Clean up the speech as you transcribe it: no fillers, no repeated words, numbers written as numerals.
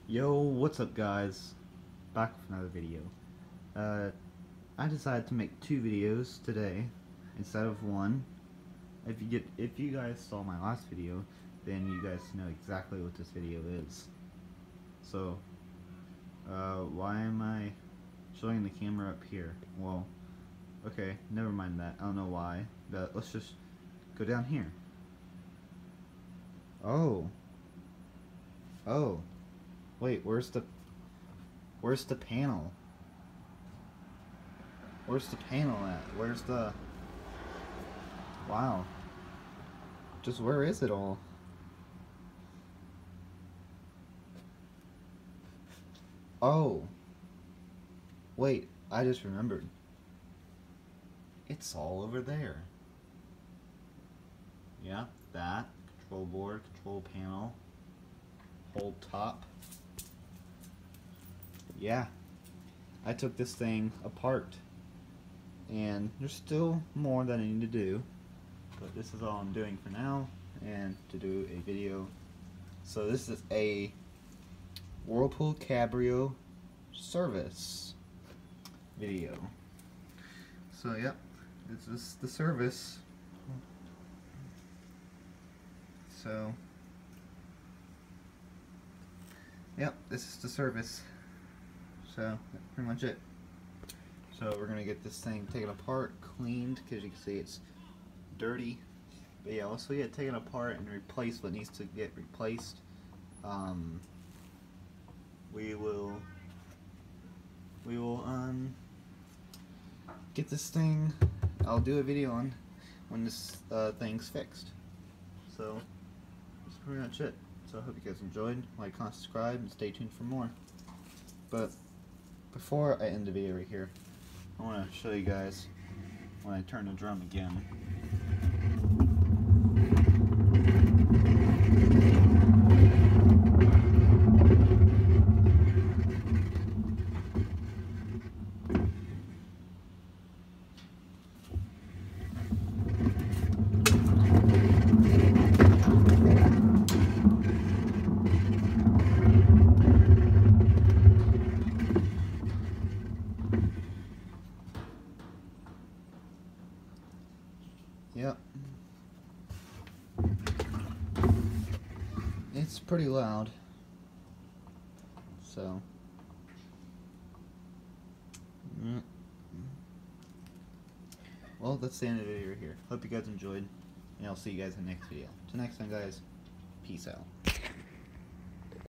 Yo, what's up guys? Back with another video. I decided to make two videos today instead of one. If you guys saw my last video, then you guys know exactly what this video is. So, why am I showing the camera up here? Well, okay, never mind that. I don't know why, but let's just go down here. Oh. Wait, where's the panel? Where's the panel at? Where's the... Wow. Just where is it all? Oh. Wait, I just remembered. It's all over there. Yeah, that. Control board, control panel. Whole top. Yeah, I took this thing apart, and there's still more that I need to do, but this is all I'm doing for now, and to do a video. So this is a Whirlpool Cabrio service video. So yep, this is the service. So yep, this is the service. So that's pretty much it. So we're gonna get this thing taken apart, cleaned, because you can see it's dirty. But yeah, also get taken apart and replace what needs to get replaced. We will get this thing. I'll do a video on when this thing's fixed. So that's pretty much it. So I hope you guys enjoyed. Like, comment, subscribe, and stay tuned for more. But before I end the video right here, I want to show you guys when I turn the drum again. Yep. It's pretty loud. So. Well, that's the end of the video here. Hope you guys enjoyed, and I'll see you guys in the next video. Till next time, guys. Peace out.